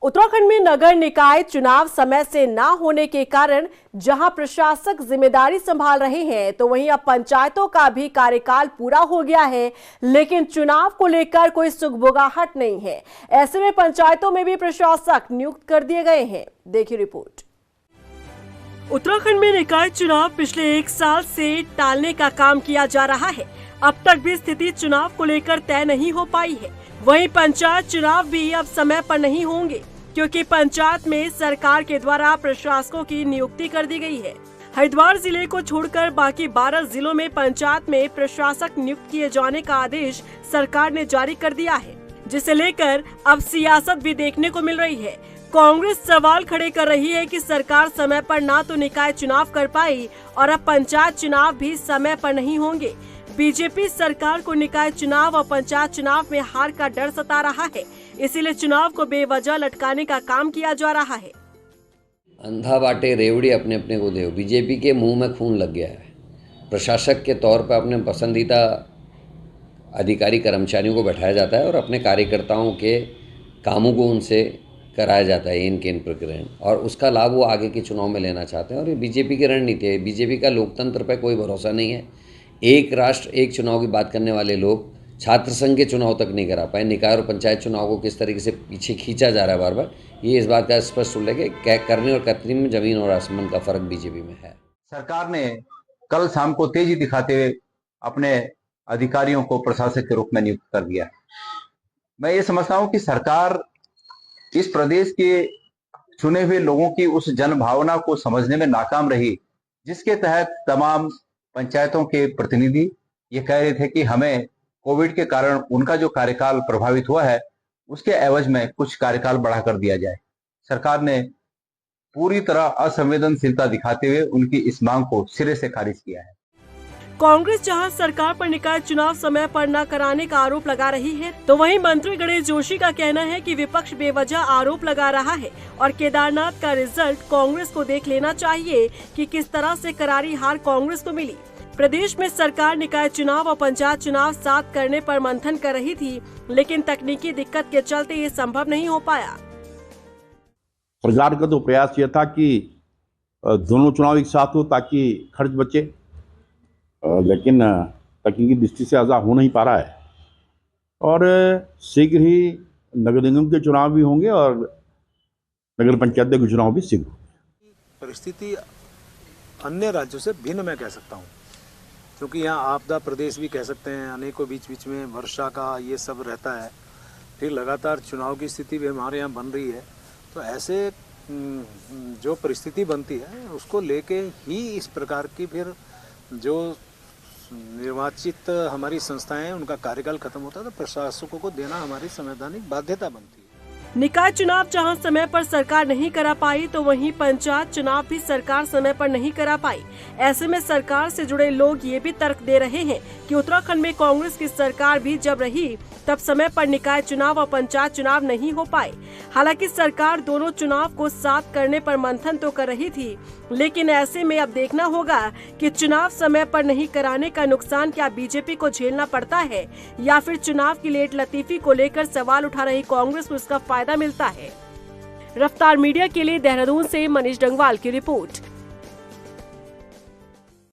उत्तराखंड में नगर निकाय चुनाव समय से न होने के कारण जहां प्रशासक जिम्मेदारी संभाल रहे हैं, तो वहीं अब पंचायतों का भी कार्यकाल पूरा हो गया है, लेकिन चुनाव को लेकर कोई सुगबुगाहट नहीं है। ऐसे में पंचायतों में भी प्रशासक नियुक्त कर दिए गए हैं। देखिए रिपोर्ट। उत्तराखंड में निकाय चुनाव पिछले 1 साल से टालने का काम किया जा रहा है। अब तक भी स्थिति चुनाव को लेकर तय नहीं हो पाई है। वहीं पंचायत चुनाव भी अब समय पर नहीं होंगे, क्योंकि पंचायत में सरकार के द्वारा प्रशासकों की नियुक्ति कर दी गई है। हरिद्वार जिले को छोड़कर बाकी 12 जिलों में पंचायत में प्रशासक नियुक्त किए जाने का आदेश सरकार ने जारी कर दिया है, जिसे लेकर अब सियासत भी देखने को मिल रही है। कांग्रेस सवाल खड़े कर रही है कि सरकार समय पर ना तो निकाय चुनाव कर पाई और अब पंचायत चुनाव भी समय पर नहीं होंगे। बीजेपी सरकार को निकाय चुनाव और पंचायत चुनाव में हार का डर सता रहा है, इसीलिए चुनाव को बेवजह लटकाने का काम किया जा रहा है। अंधा बाटे रेवड़ी अपने अपने को देव। बीजेपी के मुंह में खून लग गया है। प्रशासक के तौर पर अपने पसंदीदा अधिकारी कर्मचारियों को बैठाया जाता है और अपने कार्यकर्ताओं के कामों को उनसे कराया जाता है इनके इन प्रक्रिया, और उसका लाभ वो आगे के चुनाव में लेना चाहते हैं। और ये बीजेपी की रणनीति है। बीजेपी का लोकतंत्र पर कोई भरोसा नहीं है। एक राष्ट्र एक चुनाव की बात करने वाले लोग छात्र संघ के चुनाव तक नहीं करा पाए। निकाय और पंचायत चुनाव को किस तरीके से पीछे खींचा जा रहा है बार बार, ये इस बात का स्पष्ट उल्लेख है कि करने और करने में जमीन और आसमान का फर्क बीजेपी में है। सरकार ने कल शाम को तेजी दिखाते हुए अपने अधिकारियों को प्रशासक के रूप में नियुक्त कर दिया। मैं ये समझता हूँ कि सरकार इस प्रदेश के चुने हुए लोगों की उस जनभावना को समझने में नाकाम रही, जिसके तहत तमाम पंचायतों के प्रतिनिधि ये कह रहे थे कि हमें कोविड के कारण उनका जो कार्यकाल प्रभावित हुआ है, उसके एवज में कुछ कार्यकाल बढ़ा कर दिया जाए। सरकार ने पूरी तरह असंवेदनशीलता दिखाते हुए उनकी इस मांग को सिरे से खारिज किया है। कांग्रेस जहां सरकार पर निकाय चुनाव समय पर न कराने का आरोप लगा रही है, तो वहीं मंत्री गणेश जोशी का कहना है कि विपक्ष बेवजह आरोप लगा रहा है और केदारनाथ का रिजल्ट कांग्रेस को देख लेना चाहिए कि किस तरह से करारी हार कांग्रेस को मिली। प्रदेश में सरकार निकाय चुनाव और पंचायत चुनाव साथ करने पर मंथन कर रही थी, लेकिन तकनीकी दिक्कत के चलते ये संभव नहीं हो पाया। सरकार का तो प्रयास यह था कि दोनों चुनाव एक साथ हो ताकि खर्च बचे, लेकिन तकनीकी दृष्टि से ऐसा हो नहीं पा रहा है। और शीघ्र ही नगर निगम के चुनाव भी होंगे और नगर पंचायत के चुनाव भी शीघ्र। परिस्थिति अन्य राज्यों से भिन्न मैं कह सकता हूँ, क्योंकि यहाँ आपदा प्रदेश भी कह सकते हैं, अनेकों बीच में वर्षा का ये सब रहता है, फिर लगातार चुनाव की स्थिति भी हमारे यहाँ बन रही है। तो ऐसे जो परिस्थिति बनती है उसको लेके ही इस प्रकार की फिर जो निर्वाचित हमारी संस्थाएं हैं उनका कार्यकाल खत्म होता है, तो प्रशासकों को देना हमारी संवैधानिक बाध्यता बनती है। निकाय चुनाव जहां समय पर सरकार नहीं करा पाई, तो वहीं पंचायत चुनाव भी सरकार समय पर नहीं करा पाई। ऐसे में सरकार से जुड़े लोग ये भी तर्क दे रहे हैं कि उत्तराखंड में कांग्रेस की सरकार भी जब रही तब समय पर निकाय चुनाव और पंचायत चुनाव नहीं हो पाए। हालांकि सरकार दोनों चुनाव को साथ करने पर मंथन तो कर रही थी, लेकिन ऐसे में अब देखना होगा कि चुनाव समय पर नहीं कराने का नुकसान क्या बीजेपी को झेलना पड़ता है, या फिर चुनाव की लेट लतीफी को लेकर सवाल उठा रही कांग्रेस को इसका फायदा मिलता है। रफ्तार मीडिया के लिए देहरादून से मनीष डंगवाल की रिपोर्ट।